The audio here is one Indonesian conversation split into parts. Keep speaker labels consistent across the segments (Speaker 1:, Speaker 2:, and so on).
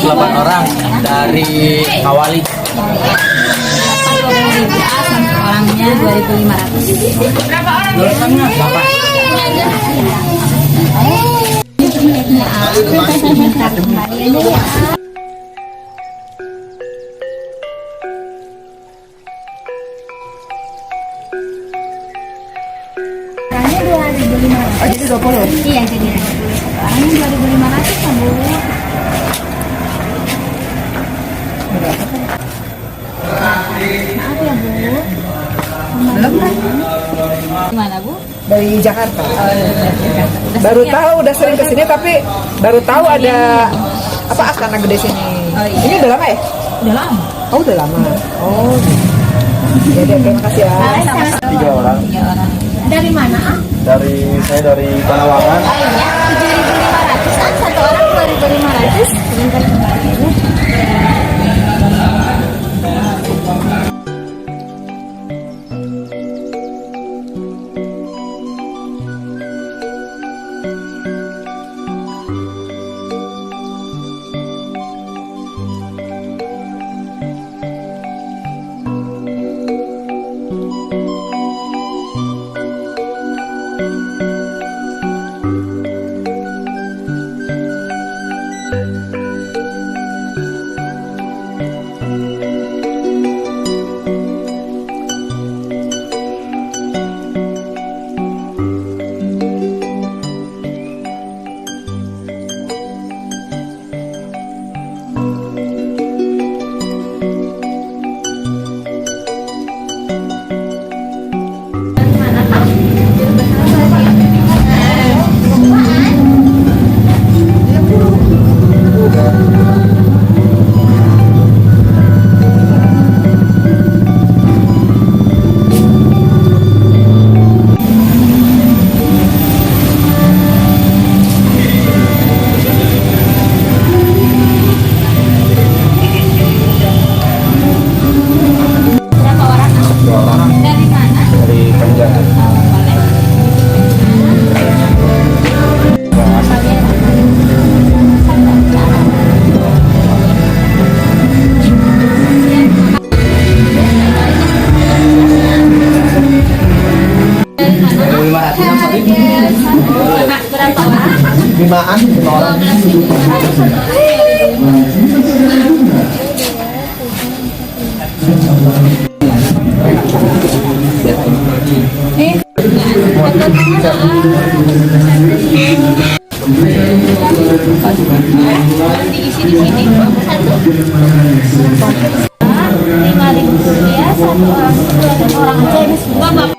Speaker 1: 8 orang dari Kawali.
Speaker 2: Orangnya 2.500.
Speaker 3: Berapa orang?
Speaker 1: 8.
Speaker 2: Orangnya 2.500.
Speaker 3: Oh, jadi 20.
Speaker 2: Iya, jadi 20. Orangnya 2.500 kan, Bu? Maaf ya, Bu.
Speaker 3: Belum kan?
Speaker 2: Gimana, Bu?
Speaker 3: Dari Jakarta.
Speaker 2: Udah
Speaker 3: Baru
Speaker 2: sering ya?
Speaker 3: tahu, udah sering kesini tapi baru tahu ada apa Astana Gede sini.
Speaker 2: Oh, iya.
Speaker 3: Ini udah lama ya?
Speaker 2: Udah lama.
Speaker 3: Oh, udah lama. Oh. Jadi terima kasih ya.
Speaker 1: 3 orang.
Speaker 2: 3 orang. Dari mana, ah?
Speaker 1: Saya dari Panawangan.
Speaker 2: Oh iya, 7.500 kan? Satu orang 2.500. Sebentar kembali aja. Berapa orang?
Speaker 1: 2 orang
Speaker 2: Dari mana?
Speaker 1: dari Panjangan.
Speaker 2: Oh, boleh. Berapa orang?
Speaker 1: 5 orang.
Speaker 2: 12.500. Diisi di sini satu. 5.000 rupiah satu orang. Orang aja ini semua, Bapak.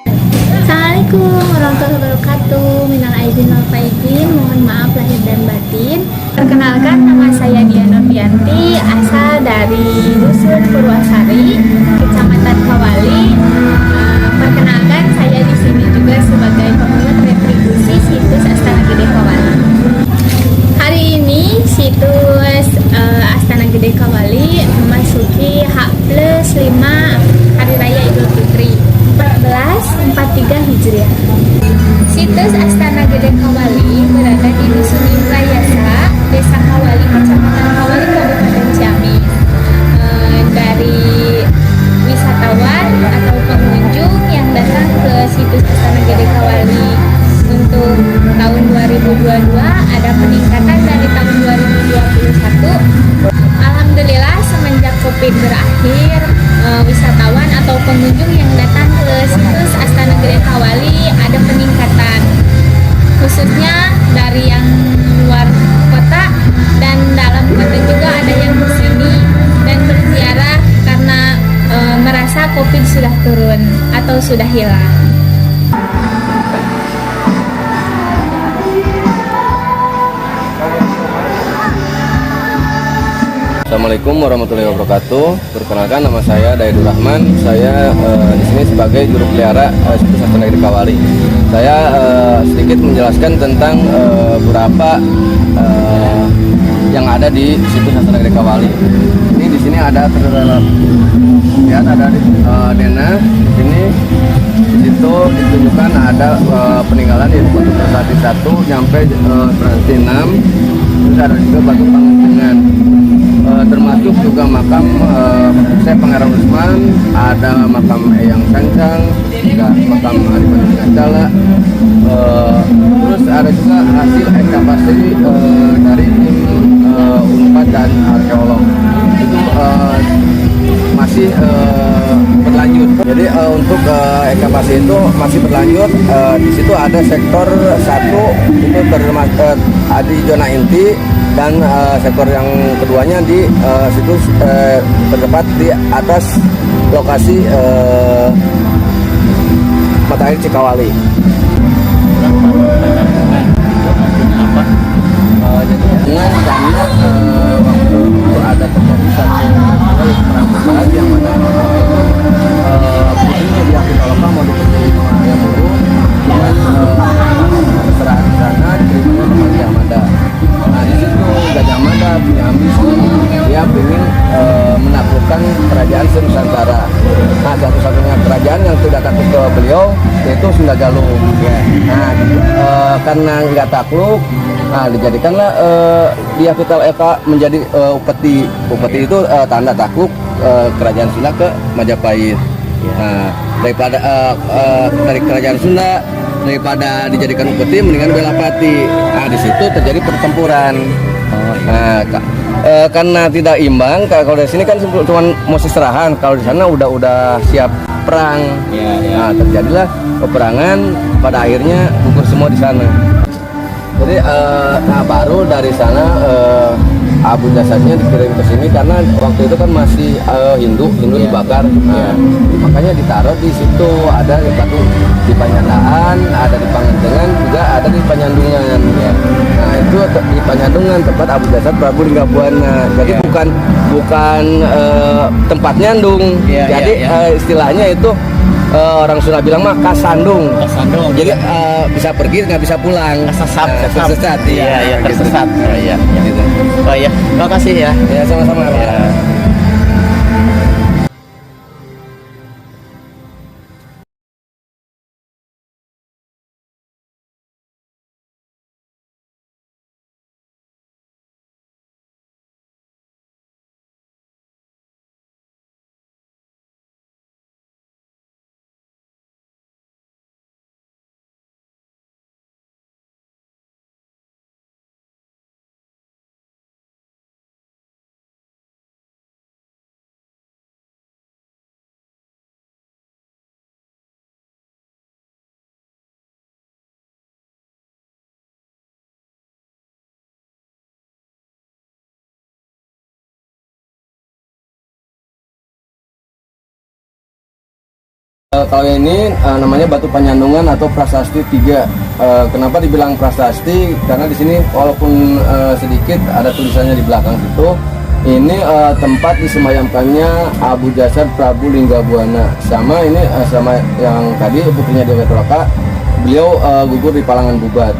Speaker 2: Assalamualaikum warahmatullahi wabarakatuh. Minal aidin wal faizin. Mohon maaf lahir dan batin. Perkenalkan, nama saya Dian Nurdianti, asal dari Dusun Purwasari, Kecamatan Kawali. Perkenalkan, saya di sini juga sebagai pemungut retribusi situs Astana Gede Kawali. Hari ini situs Astana Gede Kawali memasuki H+5 Hari Raya Idul Fitri 1443 Hijriah. Situs Astana Gede Kawali berada di Dusun Imrayasa, Desa Kawali, Kecamatan Kawali, Kabupaten Ciamis. Dari wisatawan atau pengunjung yang datang ke situs Astana Gede Kawali untuk tahun 2022 ada peningkatan dari tahun 2021. Alhamdulillah, semenjak Covid berakhir, wisatawan atau pengunjung yang datang ke situs Astana Gede Kawali ada peningkatan, khususnya dari yang luar kota dan dalam kota juga ada yang kesini dan berziarah karena merasa Covid sudah turun atau sudah hilang.
Speaker 1: Assalamualaikum warahmatullahi wabarakatuh. Perkenalkan, nama saya Daidur Rahman. Saya di sini sebagai juru pelihara situs Astana Gede Kawali. Saya sedikit menjelaskan tentang beberapa yang ada di situs Astana Gede Kawali. Ini di sini ada terdapat, lihat ada Dena di sini. Di situ ditunjukkan ada peninggalan yaitu batu Prasasti 1 sampai Prasasti 6. Terus ada juga batu Pangencengan. termasuk juga makam Syekh Pangeran Usman, ada makam Eyang Sancang, juga makam Arief Ngacala. Terus ada juga hasil ekskavasi dari tim Unpad dan arkeolog itu masih berlanjut. Jadi untuk ekskavasi itu masih berlanjut. Di situ ada sektor 1 itu di zona inti, dan sektor yang keduanya di situ terdapat di atas lokasi mata air Cikawali. Jadi dengan karena waktu itu ada terjadi satu perang besar yang mana putrinya di Pitaloka mau dipercayai sama Ayah Muru, cuman keserahan di sana dikirimnya ke Gajah Mada. Nah di situ Gajah Mada punya ambisi, dia ingin menaklukkan kerajaan Nusantara. Nah satu-satunya kerajaan yang tidak takut ke beliau yaitu Sunda Galung. Nah karena nggak takluk, nah dijadikanlah Dia Pitaloka menjadi upeti. Upeti itu tanda takluk kerajaan Sunda ke Majapahit. Nah, daripada dari kerajaan Sunda, daripada dijadikan upeti, mendingan bela pati. Nah di situ terjadi pertempuran. Nah karena tidak imbang, kalau di sini kan cuma mau serahan, kalau di sana udah siap perang. Nah terjadilah peperangan, pada akhirnya gugur semua di sana. Jadi baru dari sana abu jasadnya dikirim ke sini karena waktu itu kan masih Hindu dibakar. Makanya ditaruh di situ, ada di batu di Panyandaan, ada di Pangendengan, juga ada di Panyandungan. Nah itu di Panyandungan tempat abu jasad Prabu Linggabuana. Jadi bukan tempat nyandung. Jadi istilahnya itu orang Sunda bilang mah kasandung. Jadi bisa pergi nggak bisa pulang. Tersesat. Iya, tersesat. Iya. Gitu.
Speaker 4: Oh iya, terima kasih ya.
Speaker 1: Ya sama-sama. Ya. Kalau ini namanya batu Panyandungan atau Prasasti 3. Kenapa dibilang prasasti? Karena di sini walaupun sedikit ada tulisannya di belakang situ. Ini tempat disemayamkannya abu jasad Prabu Linggabuana. Sama ini sama yang tadi putrinya Dewi Pitaloka. Beliau gugur di Palangan Bubat.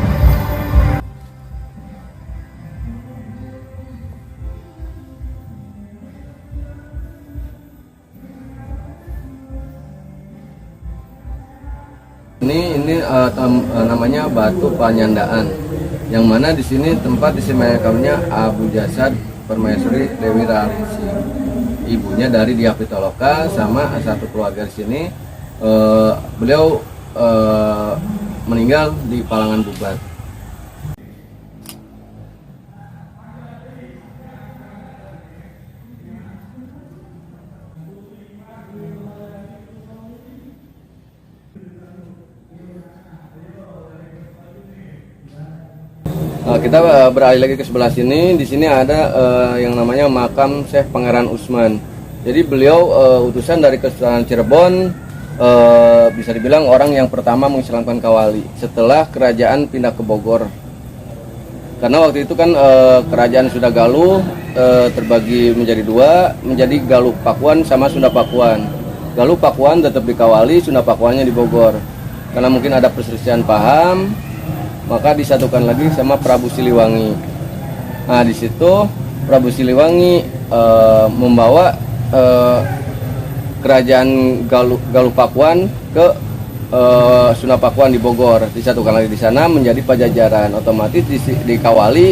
Speaker 1: Ini namanya batu Panyandaan, yang mana di sini tempat disemayamkannya abu jasad Permaisuri Dewi Rarisi, ibunya dari Dia Pitaloka, sama satu keluarga di sini. Beliau meninggal di Palangan Bubat. Kita beralih lagi ke sebelah sini. Di sini ada yang namanya makam Syekh Pangeran Usman. Jadi beliau utusan dari Kesultanan Cirebon, bisa dibilang orang yang pertama mengislamkan Kawali setelah kerajaan pindah ke Bogor. Karena waktu itu kan kerajaan Sunda Galuh terbagi menjadi dua, menjadi Galuh Pakuan sama Sunda Pakuan. Galuh Pakuan tetap di Kawali, Sunda Pakuannya di Bogor. Karena mungkin ada perselisihan paham, maka disatukan lagi sama Prabu Siliwangi. Nah di situ Prabu Siliwangi membawa kerajaan Galuh Pakuan ke Sunda Pakuan di Bogor, disatukan lagi di sana menjadi Pajajaran. Otomatis di Kawali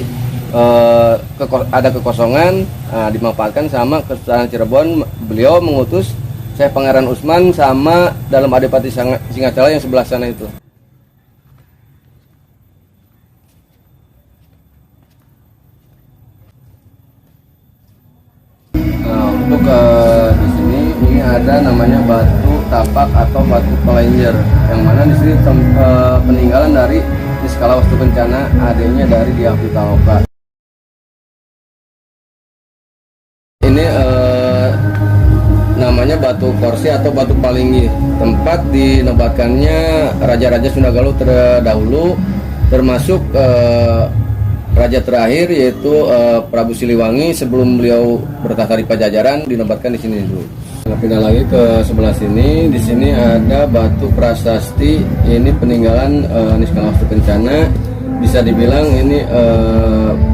Speaker 1: ada kekosongan, dimanfaatkan sama Kesultanan Cirebon. Beliau mengutus Syekh Pangeran Usman sama dalam Adipati Singacala yang sebelah sana itu. Untuk di sini ini ada namanya batu tapak atau batu pelenjer, yang mana di sini peninggalan dari Niskala Wastu Kencana, adanya dari Dyah Pitaloka. Ini namanya batu korsi atau batu palinggi, tempat dinobatkannya raja-raja Sunda Galuh terdahulu, termasuk raja terakhir yaitu Prabu Siliwangi sebelum beliau bertahta di Pajajaran, dinobatkan di sini dulu. Kita pindah lagi ke sebelah sini. Di sini ada batu prasasti. Ini peninggalan Niskala Wastu Kencana. Bisa dibilang ini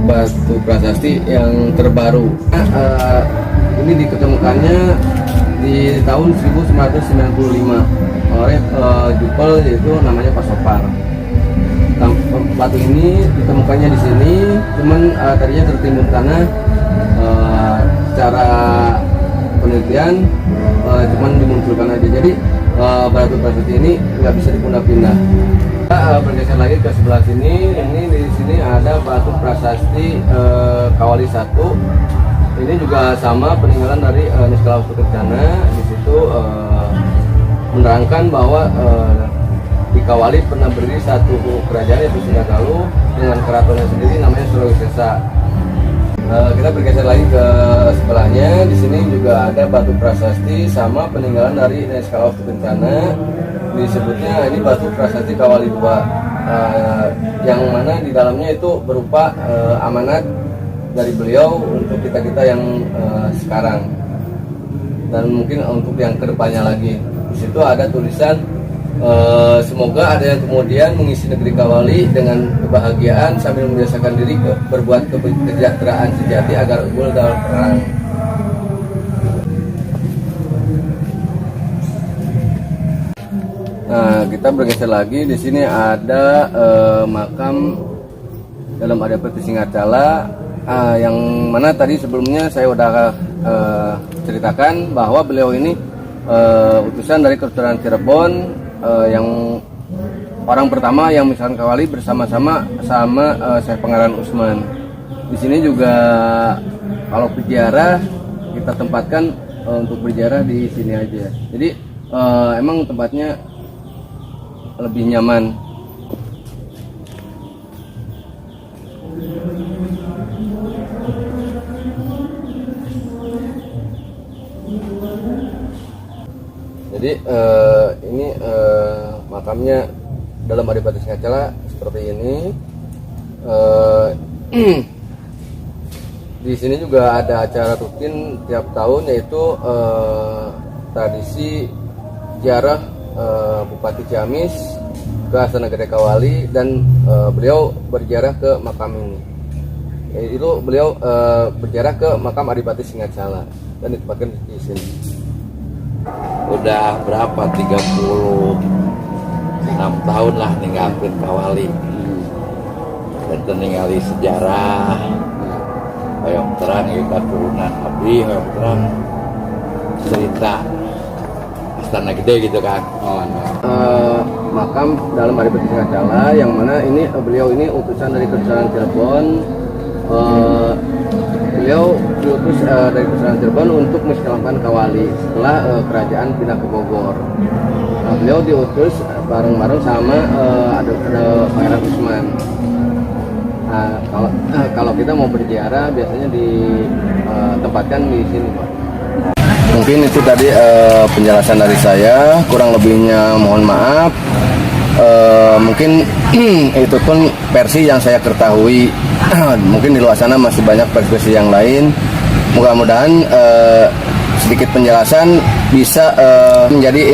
Speaker 1: batu prasasti yang terbaru. Ini diketemukannya di tahun 1995 oleh Jupel, yaitu namanya Pasopar. Batu ini ditemukannya di sini, cuman tadinya tertimbun tanah. Secara penelitian cuman dimunculkan aja, jadi batu prasasti ini nggak bisa dipindah-pindah. Kita bergeser lagi ke sebelah sini. Ini di sini ada batu prasasti Kawali 1. Ini juga sama peninggalan dari Niskala Wastu Kencana. Di situ menerangkan bahwa di Kawali pernah berdiri satu kerajaan yaitu Sunda Galuh dengan keratonnya sendiri namanya Surawisesa. Kita bergeser lagi ke sebelahnya. Di sini juga ada batu prasasti sama peninggalan dari Niskala Wastu Kencana. Disebutnya ini batu prasasti Kawali 2, yang mana di dalamnya itu berupa amanat dari beliau untuk kita yang sekarang dan mungkin untuk yang kedepannya lagi. Di situ ada tulisan semoga ada yang kemudian mengisi negeri Kawali dengan kebahagiaan sambil membiasakan diri berbuat kesejahteraan sejati agar unggul dalam perang. Nah, kita bergeser lagi. Di sini ada makam dalam Adipati Singacala, yang mana tadi sebelumnya saya udah ceritakan bahwa beliau ini utusan dari Kesultanan Cirebon, yang orang pertama yang misalkan Kawali bersama-sama sama Syekh Pangeran Usman. Di sini juga kalau berziarah kita tempatkan untuk berziarah di sini aja. Jadi emang tempatnya lebih nyaman. Jadi ini makamnya dalam Adipati Singacala seperti ini. Di sini juga ada acara rutin tiap tahun, yaitu tradisi ziarah Bupati Ciamis ke Astana Gede Kawali, dan beliau berziarah ke makam ini. Itu beliau berziarah ke makam Adipati Singacala dan ditempatkan di sini.
Speaker 5: Udah berapa, 36 tahun lah ninggalin Kawali, dan ningali sejarah hoyong terang kita turunan abdi, hoyong terang cerita Astana Gede gitu kan.
Speaker 1: Makam dalam Adipati Singacala, yang mana ini beliau ini utusan dari Kesultanan Cirebon. Beliau diutus dari Kesultanan Cirebon untuk menyelamkan Kawali setelah kerajaan pindah ke Bogor. Beliau diutus bareng-bareng sama ada Pangeran Usman. Kalau kita mau berziarah biasanya ditempatkan di sini, Pak. Mungkin itu tadi penjelasan dari saya, kurang lebihnya mohon maaf. Mungkin itu pun versi yang saya ketahui. Mungkin di luar sana masih banyak versi yang lain. Mudah-mudahan sedikit penjelasan bisa menjadi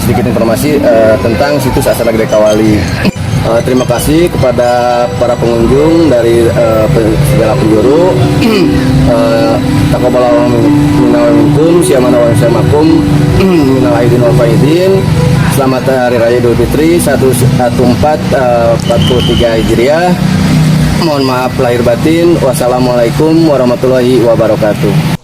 Speaker 1: sedikit informasi tentang situs Astana Gede Kawali. Terima kasih kepada para pengunjung dari segala penjuru. Taqabbalallahu minna wa minkum, syamana wa syamakum, minal aidin wal faidin. Selamat Hari Raya Idul Fitri 1443 Hijriah. Mohon maaf lahir batin. Wassalamualaikum warahmatullahi wabarakatuh.